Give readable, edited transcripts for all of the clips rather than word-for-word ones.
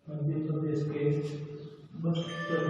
मध्य प्रदेश के बस्तर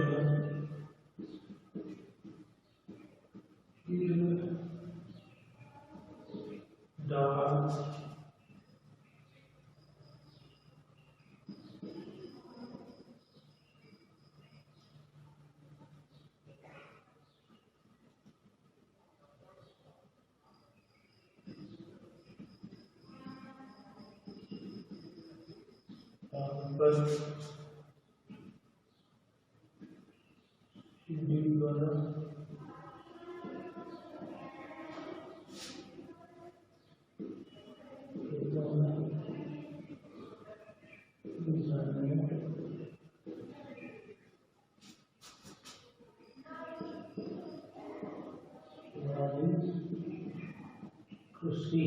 कृषि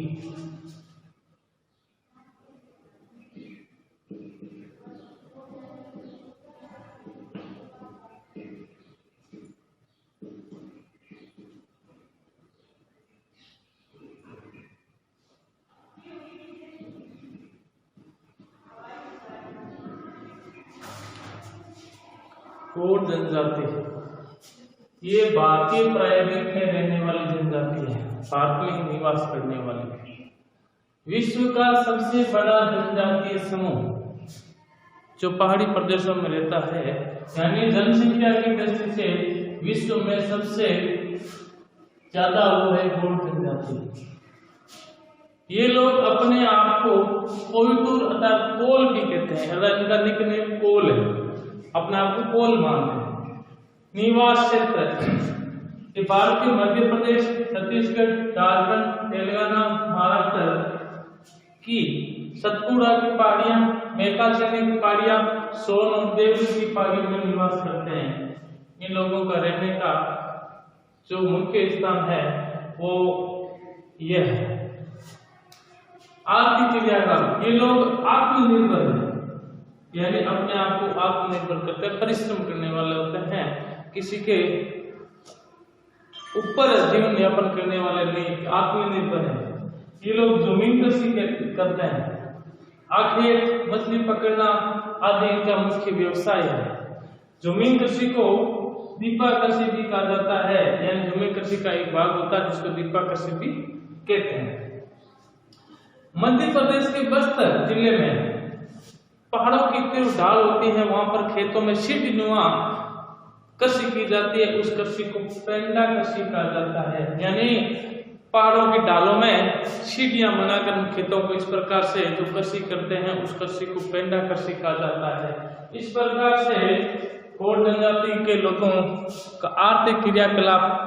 कोड जनजाति, ये भारतीय प्रायद्वीप में रहने वाली जनजाति है, भारत में ही निवास करने वाली। विश्व का सबसे बड़ा जनजातीय समूह जो पहाड़ी प्रदेशों में रहता है, यानी जनसंख्या की दृष्टि से विश्व में सबसे ज्यादा वो है गोंड जनजाति। ये लोग अपने आप को कोयटूर अर्थात कोल भी कहते हैं, अर्थात इनका निकनेम कोल है, अपने आप को कोल मानते हैं। निवास क्षेत्र ये भारत के मध्य प्रदेश, छत्तीसगढ़, झारखंड, तेलंगाना, महाराष्ट्र की सतपुड़ा की पहाड़ियां, मेकाचली की पहाड़ियां, सोन और देवगिरी की पहाड़ियों में निवास करते हैं। इन लोगों का रहने का जो मुख्य स्थान है वो यह है। आर्थिक क्रियाकलाप, ये लोग आत्मनिर्भर हैं, यानी अपने आप को आत्मनिर्भर करते हैं, परिश्रम करने वाले होते हैं, किसी के ऊपर जीवन यापन करने वाले नहीं, आत्मनिर्भर है। ये लोग जमीन कृषि करते हैं, आखेट, मछली पकड़ना आदि इनका मुख्य व्यवसाय है। जमीन कृषि को दीपा कृषि भी कहा जाता है, यानी जमीन कृषि का एक भाग होता है जिसको दीपा कृषि भी कहते हैं। मध्य प्रदेश के बस्तर जिले में पहाड़ों की तीव्र ढाल होती है, वहां पर खेतों में सीढ़ीनुमा कृषि की जाती है, उस कृषि को पेंडा कृषि कहा जाता है। यानी पहाड़ों की ढालों में सीढ़ियां बनाकर खेतों को इस प्रकार से जो कृषि करते हैं उस कृषि को पेंडा कृषि कहा जाता है। इस प्रकार से कोड जनजाति के लोगों का आर्थिक क्रियाकलाप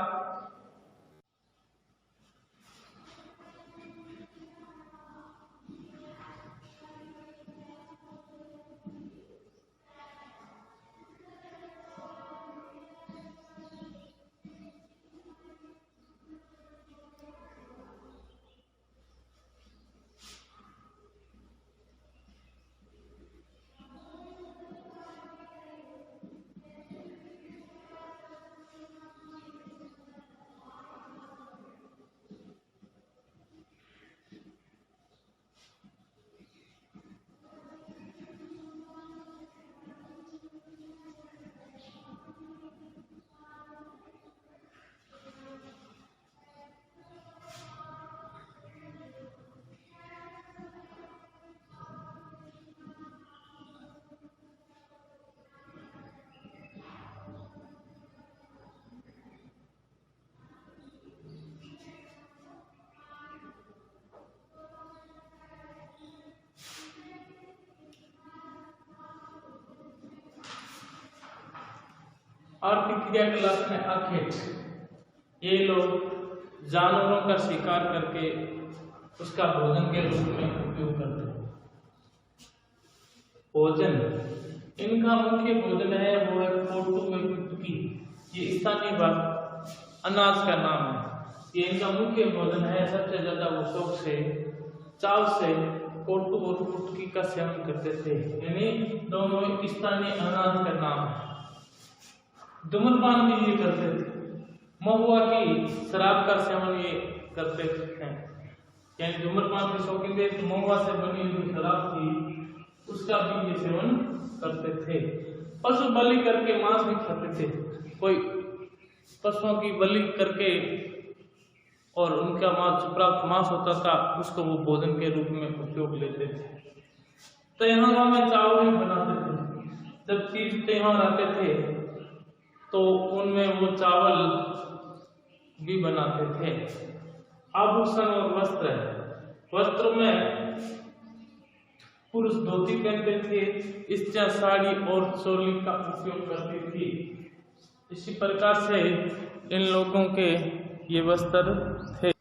आर्थिक क्रियाकलाप में आखेट, ये लोग जानवरों का शिकार करके उसका भोजन के रूप में उपयोग करते हैं। भोजन, इनका मुख्य भोजन है वो है कोटू में कुटकी। ये स्थानीय अनाज का नाम है। ये इनका मुख्य भोजन है। सबसे ज्यादा वो शौक से चाव से कोटू और कुटकी का सेवन करते थे, यानी दोनों स्थानीय अनाज का नाम है। धूम्रपान भी ये करते थे। महुआ की शराब का सेवन ये करते हैं, यानी धूम्रपान के शौकीन थे। तो महुआ से बनी हुई शराब थी, उसका भी ये सेवन करते थे। पशु बलि करके मांस भी खाते थे। कोई पशुओं की बलि करके और उनका मांस प्राप्त मांस होता था, उसको वो भोजन के रूप में उपयोग लेते थे। तो यहाँ गाँव में चावल भी बनाते थे। जब तीज त्योहार आते थे तो उनमें वो चावल भी बनाते थे। आभूषण और वस्त्र, वस्त्र में पुरुष धोती पहनते थे, स्त्रियां साड़ी और चोली का उपयोग करती थी। इसी प्रकार से इन लोगों के ये वस्त्र थे।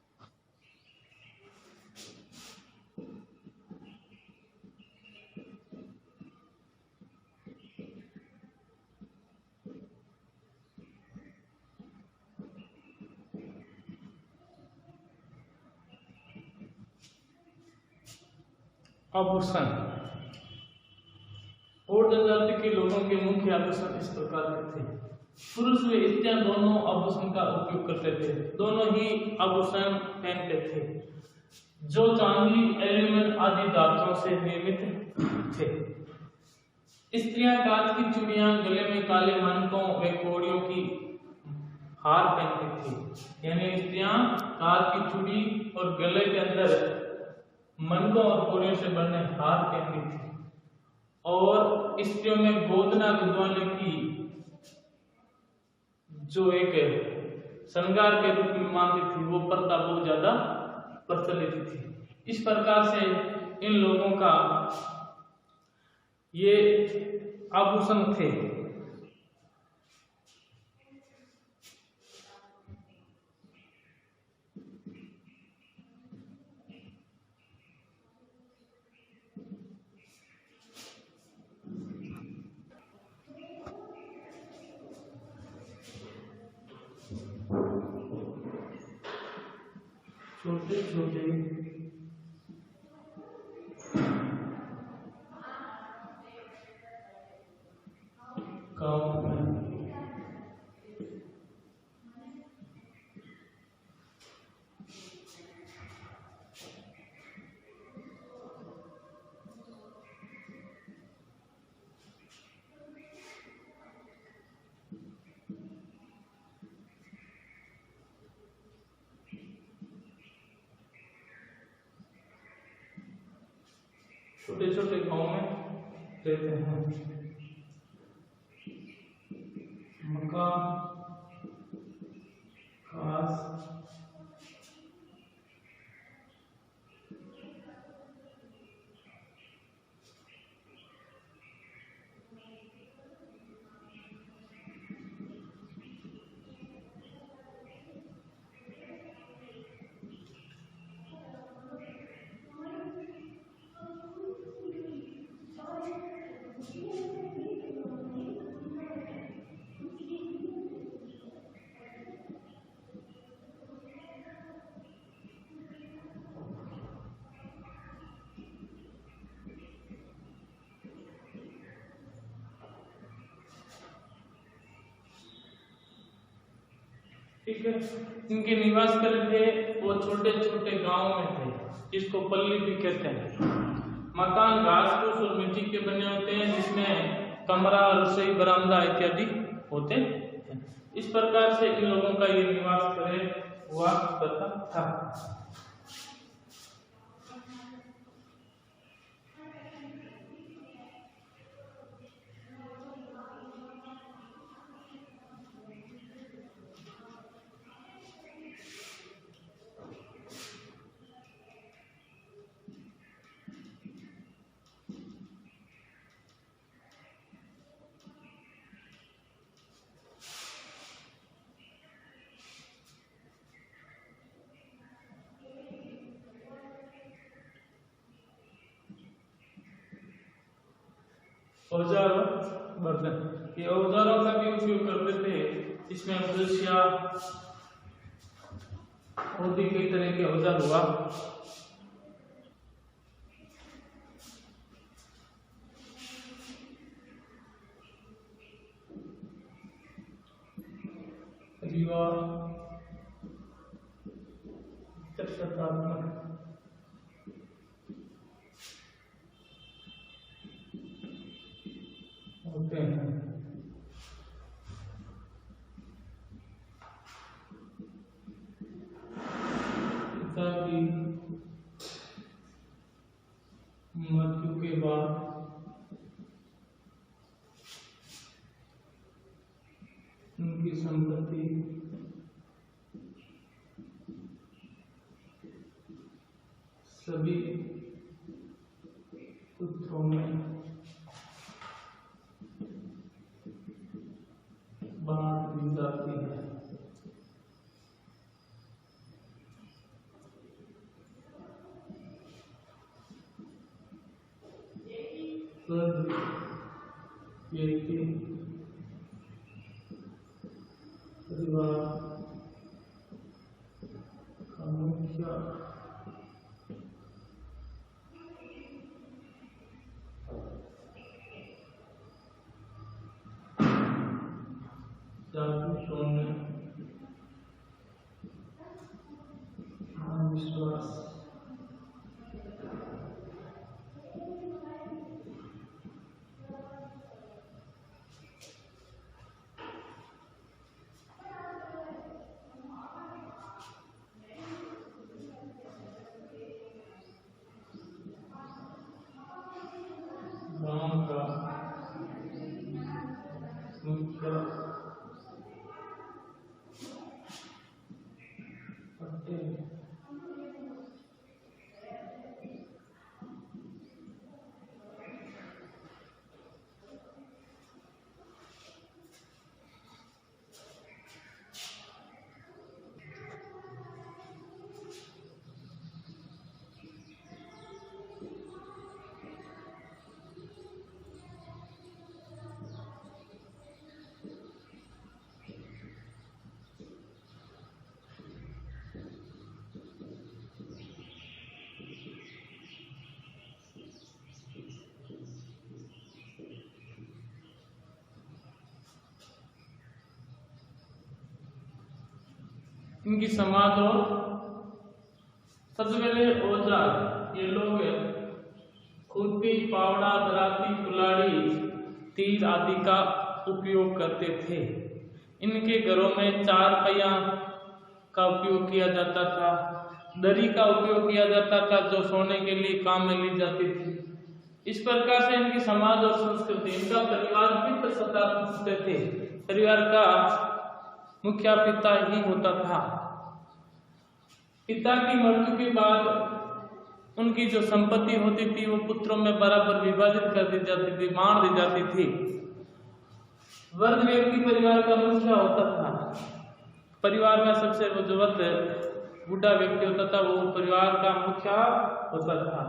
आभूषण, और जनजाति के लोगों के मुख्य आभूषण इस प्रकार के थे। पुरुष व स्त्रियां दोनों आभूषण का उपयोग करते थे, दोनों ही आभूषण पहनते थे, जो चांदी, एल्यूमिनियम आदि धातुओं से निर्मित थे। स्त्रियां कांच की चूड़ियां, गले में काले मनकों व कोड़ियों की हार पहनती थी, यानी स्त्रियां कांच की चूड़ी और गले के अंदर मनकों और कोड़ियों से बने हार पहनती थी। और स्त्रियों में गोदना विद्वान की जो एक श्रृंगार के रूप में मानती थी, वो प्रथा बहुत ज्यादा प्रचलित थी। इस प्रकार से इन लोगों का ये आभूषण थे। छोटे छोटे गाँव में छोटे छोटे गाँव में रहते हैं। मकान, घास, ठीक है। इनके निवास स्थल थे वो छोटे छोटे गांव में थे, जिसको पल्ली भी कहते हैं। मकान घास फूस और मिट्टी के बने होते हैं, जिसमें कमरा, रसोई, बरामदा इत्यादि होते हैं। इस प्रकार से इन लोगों का ये निवास स्थल हुआ करता था। औजार और बर्तन, ये औजारों का भी उपयोग करते थे। इसमें ब्रशिया और भी कई तरह के औजार हुआ। होते हैं। मृत्यु के बाद उनकी संपत्ति सभी पुत्रों में बांट दी जाती है। व्यक्ति परिवार का मुखिया जागरूकों में विश्वास गांव का मुखिया इनकी समाज और सबसे पहले औजार, ये लोग खुरपी, फावड़ा, दराती, कुल्हाड़ी, तीर आदि का उपयोग करते थे। इनके घरों में चार पहिया का उपयोग किया जाता था, दरी का उपयोग किया जाता था जो सोने के लिए काम में ली जाती थी। इस प्रकार से इनकी समाज और संस्कृति, इनका परिवार भी सत्ता थे। परिवार का मुखिया पिता ही होता था। पिता की मृत्यु के बाद उनकी जो संपत्ति होती थी वो पुत्रों में बराबर विभाजित कर दी जाती थी, बांट दी जाती थी। वृद्ध व्यक्ति परिवार का मुखिया होता था। परिवार में सबसे जो वृद्ध बूढ़ा व्यक्ति होता था वो परिवार का मुखिया होता था।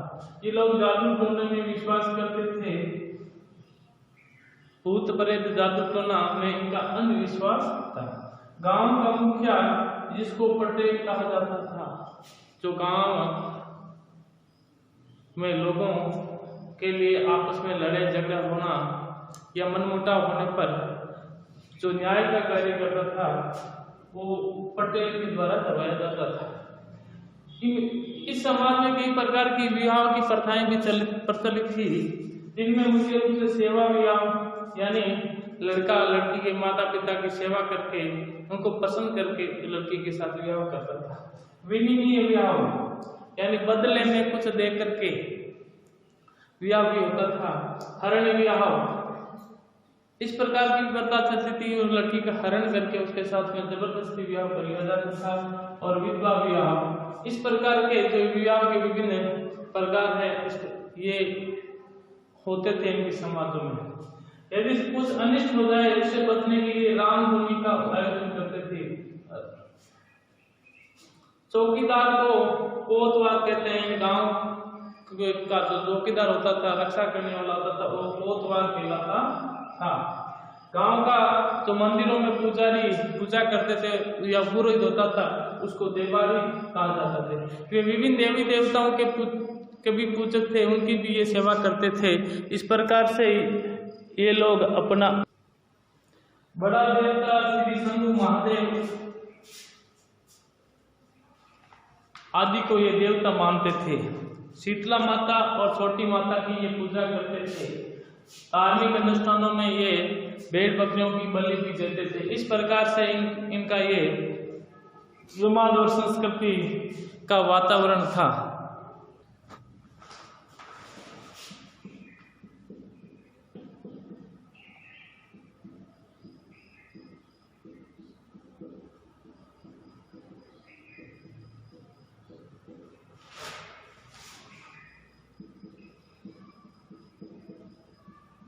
ये लोग जादू टोने में विश्वास करते थे। भूत प्रेत जादू टोना में इनका अंधविश्वास था। गांव का मुखिया जिसको पटेल कहा जाता था, जो गांव में लोगों के लिए आपस में लड़ाई झगड़ा होना या मनमुटाव होने पर जो न्याय का कार्य करता था वो पटेल के द्वारा करवाया जाता था। इस समाज में कई प्रकार की विवाह की प्रथाएं भी प्रचलित थी, जिनमें मुख्य रूप से सेवा विवाह यानी लड़का लड़की के माता पिता की सेवा करके उनको पसंद करके लड़की के साथ विवाह करता था। विनिमय विवाह यानी बदले में कुछ दे करके विवाह भी होता था। हरण विवाह इस प्रकार की प्रथा चलती थी और लड़की का हरण करके उसके साथ में जबरदस्ती विवाह कर लिया जाता था। और विधवा विवाह, इस प्रकार के जो विवाह के विभिन्न प्रकार है ये होते थे इनके समाजों में। यदि कुछ अनिष्ट हो जाए उससे बचने के लिए रामनवमी का आयोजन करते थे। चौकीदार को कोतवाल कहते हैं। गांव का जो चौकीदार होता था, रक्षा करने वाला होता था, वो कोतवाल कहलाता था। गांव का जो मंदिरों में पुजारी पूजा करते थे या पुरोहित होता था, उसको देवारी कहा जाता था। वे विभिन्न देवी देवताओं के भी पूजक थे, उनकी भी ये सेवा करते थे। इस प्रकार से ये लोग अपना बड़ा देवता श्री शंभु महादेव आदि को ये देवता मानते थे। शीतला माता और छोटी माता की ये पूजा करते थे। धार्मिक अनुष्ठानों में ये भेड़ बकरियों की बलि भी देते थे। इस प्रकार से इनका ये समाज और संस्कृति का वातावरण था।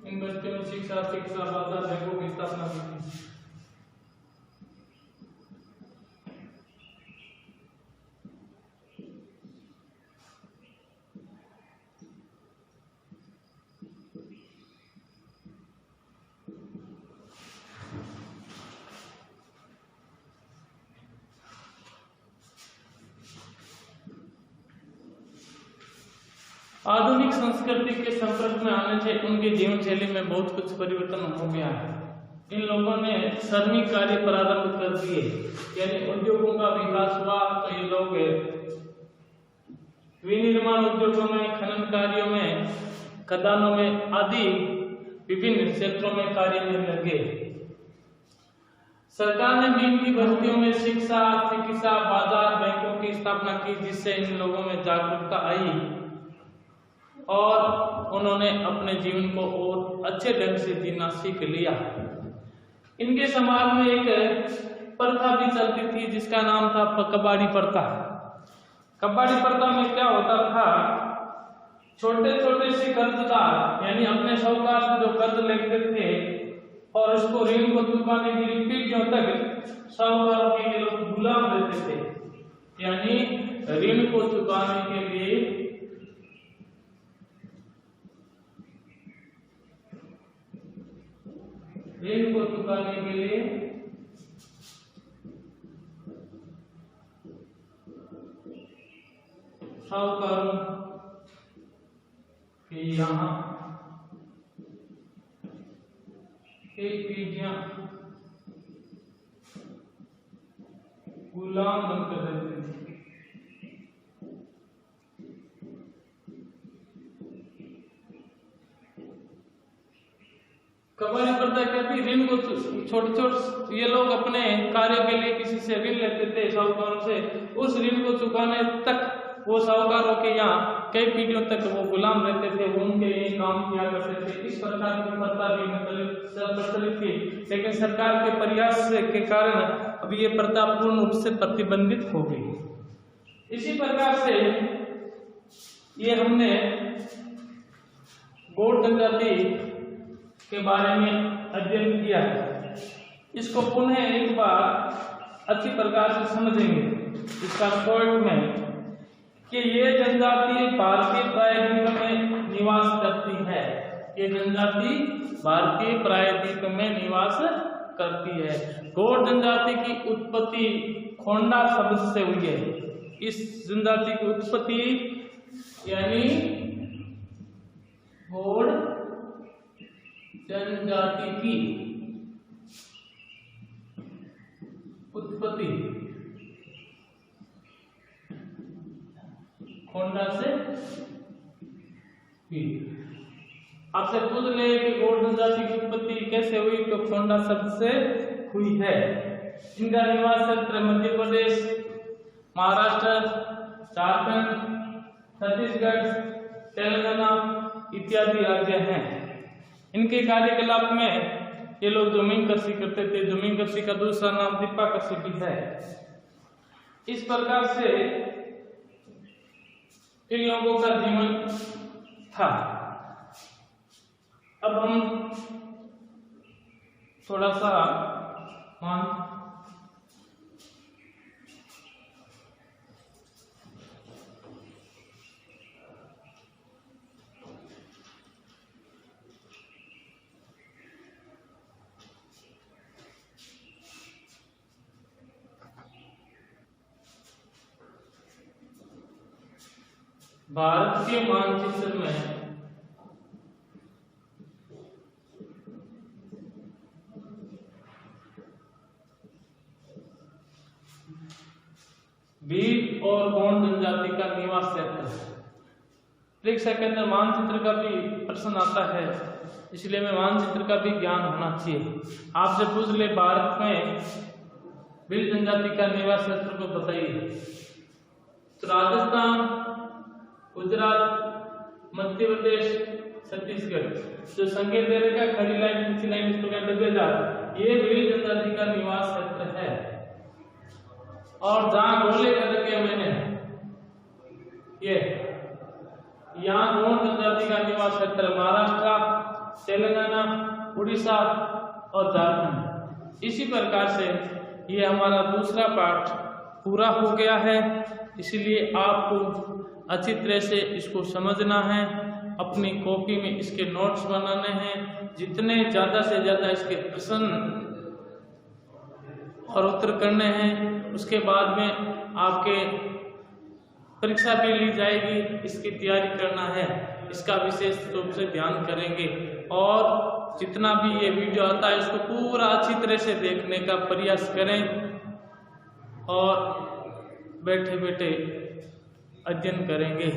इन बच्चों में शिक्षा बाजार बैंकों की स्थापना की थी। आधुनिक संस्कृति के संपर्क में आने से उनके जीवन शैली में बहुत कुछ परिवर्तन हो गया है। इन लोगों ने श्रमिक कार्य प्रारंभ कर दिए, यानी उद्योगों का विकास हुआ। तो ये लोग विनिर्माण उद्योगों में, खनन कार्यों में, खदानों में आदि विभिन्न क्षेत्रों में कार्य करने लगे। सरकार ने भी इनकी भर्तियों में शिक्षा, चिकित्सा, बाजार, बैंकों की स्थापना की, जिससे इन लोगों में जागरूकता आई और उन्होंने अपने जीवन को और अच्छे ढंग से जीना सीख लिया। इनके समाज में एक प्रथा भी चलती थी जिसका नाम था कबाड़ी प्रथा। कबाड़ी प्रथा में क्या होता था, छोटे छोटे से कर्जदार यानी अपने साहूकार से जो कर्ज लेते थे और उसको ऋण को चुकाने के लिए पीढ़ियों तक साहूकारों के लोग गुलाम रहते थे। यानी ऋण को चुकाने के लिए साहूकारों के यहाँ एक पीढ़ियां गुलाम बनकर रहते थे। कबाड़ी प्रथा क्या थी, ऋण को छोटे छोटे ये लोग अपने कार्य के लिए किसी से ऋण लेते थे साहूकारों से। उस ऋण को चुकाने तक वो साहूकारों के यहाँ कई पीढ़ियों तक वो गुलाम रहते थे, वो उनके ये काम किया करते थे। इस प्रकार की प्रथा भी प्रचलित थी, लेकिन सरकार के प्रयास के कारण अब ये प्रथा पूर्ण रूप से प्रतिबंधित हो गई। इसी प्रकार से ये हमने गौड़ जनजाति के बारे में अध्ययन किया है। इसको पुनः एक बार अच्छी प्रकार से समझेंगे इसका शॉर्ट में कि ये जनजाति भारतीय प्रायद्वीप में निवास करती है। ये जनजाति भारतीय प्रायद्वीप में निवास करती है। गौड़ जनजाति की उत्पत्ति खोंडा शब्द से हुई है। इस जनजाति की उत्पत्ति यानी गौड़ जनजाति की उत्पत्ति खोंडा से हुई। आपसे पूछ ले कि गौड़ जनजाति की उत्पत्ति कैसे हुई, तो खोंडा शब्द से हुई है। इनका निवास क्षेत्र मध्य प्रदेश, महाराष्ट्र, झारखंड, छत्तीसगढ़, तेलंगाना इत्यादि राज्य हैं। इनके कार्यकलाप में ये लोग जमीन कृषि करते थे। जमीन कृषि का दूसरा नाम दीपा कृषि भी है। इस प्रकार से इन लोगों का जीवन था। अब हम थोड़ा सा भारत के मानचित्र में भील और गोंड जनजाति का निवास क्षेत्र। परीक्षा के अंदर मानचित्र का भी प्रश्न आता है, इसलिए में मानचित्र का भी ज्ञान होना चाहिए। आपसे पूछ ले भारत में भील जनजाति का निवास क्षेत्र को बताइए, तो राजस्थान, गुजरात, मध्य प्रदेश, छत्तीसगढ़। जो संकेत दे रखा खड़ी लाइन, नीची लाइन, इसको कहते हैं ये भील जनजाति का निवास क्षेत्र है। और जहां गोले कर रखे मैंने, ये यहाँ गोंड जनजाति का निवास क्षेत्र महाराष्ट्र, तेलंगाना, उड़ीसा और झारखंड। इसी प्रकार से ये हमारा दूसरा पाठ पूरा हो गया है, इसलिए आपको अच्छी तरह से इसको समझना है, अपनी कॉपी में इसके नोट्स बनाने हैं, जितने ज़्यादा से ज़्यादा इसके प्रश्न और उत्तर करने हैं। उसके बाद में आपके परीक्षा भी ली जाएगी, इसकी तैयारी करना है, इसका विशेष रूप से ध्यान करेंगे। और जितना भी ये वीडियो आता है इसको पूरा अच्छी तरह से देखने का प्रयास करें और बैठे बैठे अध्ययन करेंगे।